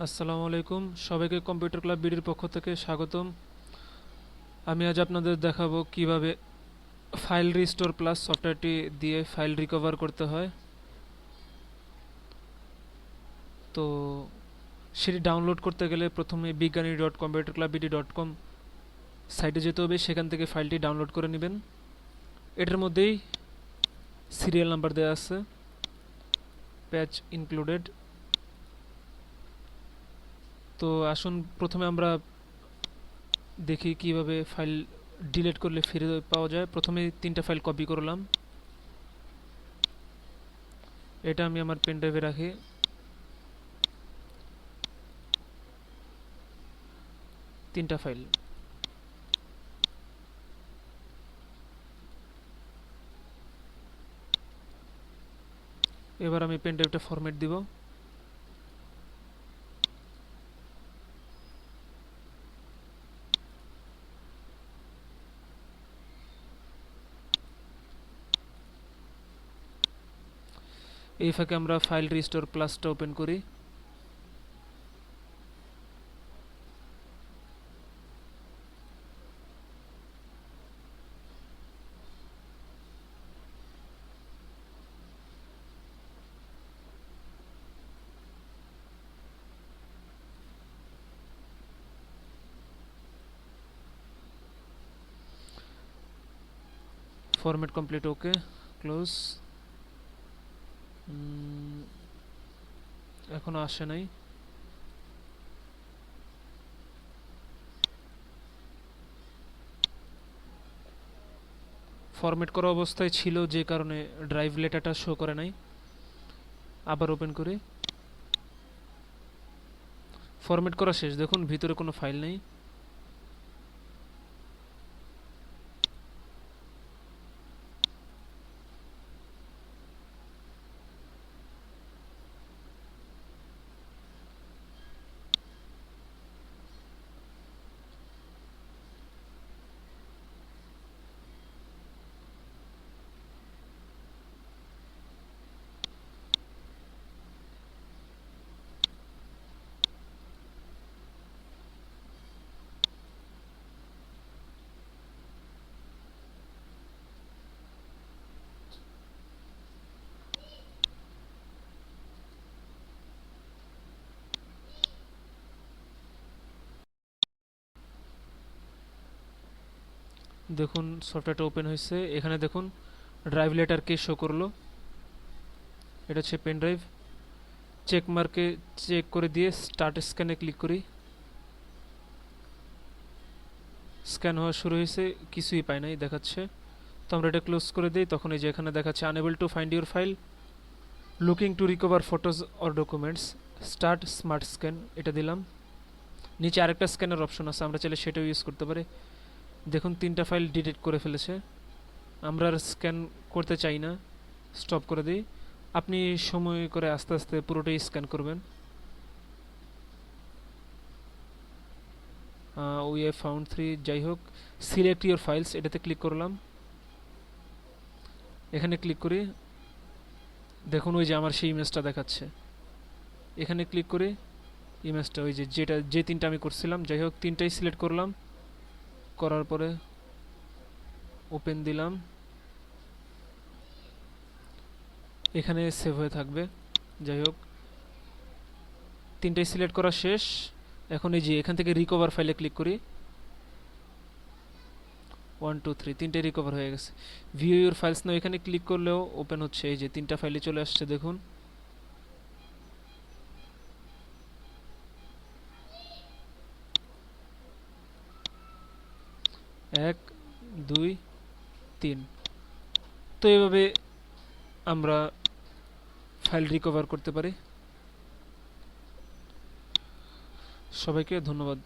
আসসালামু আলাইকুম, সবাইকে কম্পিউটার ক্লাব বিডির পক্ষ থেকে স্বাগতম। আমি আজ আপনাদের দেখাবো কিভাবে ফাইল রিস্টোর প্লাস সফটওয়্যারটি দিয়ে ফাইল রিকভার করতে হয়। তো সেটি ডাউনলোড করতে গেলে প্রথমে bignani.computerclubbd.com সাইটে যেতে হবে, সেখান থেকে ফাইলটি ডাউনলোড করে নেবেন। এটার মধ্যেই সিরিয়াল নাম্বার দেওয়া আছে, প্যাচ ইনক্লুডেড। তো আসুন প্রথমে আমরা দেখি কিভাবে ফাইল ডিলিট করলে ফিরে পাওয়া যায়। প্রথমে 3টা ফাইল কপি করলাম, এটা আমি আমার পেন ড্রাইভে রাখি। তিনটা ফাইল, এবার আমি পেন ড্রাইভটা ফরম্যাট দিব। এই ফাঁকে আমরা ফাইল রিস্টোর প্লাসটা ওপেন করি। ফরম্যাট কমপ্লিট, ওকে, ক্লোজ। এখনো আসে নাই। ফরম্যাট করা অবস্থায় ছিল, যে কারণে ড্রাইভ লেটারটা শো করে নাই। আবার ওপেন করি। ফরম্যাট করা শেষ, দেখুন ভিতরে কোনো ফাইল নেই। দেখুন সফটওয়্যারটা ওপেন হয়েছে। এখানে দেখুন ড্রাইভ লেটার কে শো করলো, এটা হচ্ছে পেন ড্রাইভ। চেক মার্কে চেক করে দিয়ে স্টার্ট স্ক্যানে ক্লিক করি। স্ক্যান হওয়া শুরু হয়েছে, কিছুই পাই নাই দেখাচ্ছে। তো আমরা এটা ক্লোজ করে দিই। তখন এই যে এখানে দেখাচ্ছে unable to find your file, looking to recover photos or documents, start smart scan, এটা দিলাম। নিচে আরেকটা স্ক্যানের অপশন আছে, আমরা চাইলে সেটাও ইউজ করতে পারি। দেখুন 3টা ফাইল ডিলিট করে ফেলেছে। আমরা আর স্ক্যান করতে চাই না, স্টপ করে দিই। আপনি সময় করে আস্তে আস্তে পুরোটাই স্ক্যান করবেন। উই হ্যাভ ফাউন্ড 3, যাই হোক, সিলেক্ট ইউর ফাইলস, এটাতে ক্লিক করলাম। এখানে ক্লিক করি, দেখুন ওই যে আমার সেই ইমেজটা দেখাচ্ছে। এখানে ক্লিক করে ইমেজটা ওই যে যে 3টা আমি করছিলাম, যাই হোক 3টাই সিলেক্ট করলাম। করার পরে ওপেন দিলাম, এখানে সেভ হয়ে থাকবে। যাই হোক 3টাই সিলেক্ট করা শেষ। এখন এই যে এখান থেকে রিকভার ফাইলে ক্লিক করি। 1 2 3, 3টাই রিকভার হয়ে গেছে। ভিউ ইউর ফাইলস নাও, এখানে ক্লিক করলেও ওপেন হচ্ছে। এই যে 3টা ফাইলে চলে আসছে, দেখুন। 1 2 3। তো এভাবে আমরা ফাইল রিকভার করতে পারি। সবাইকে ধন্যবাদ।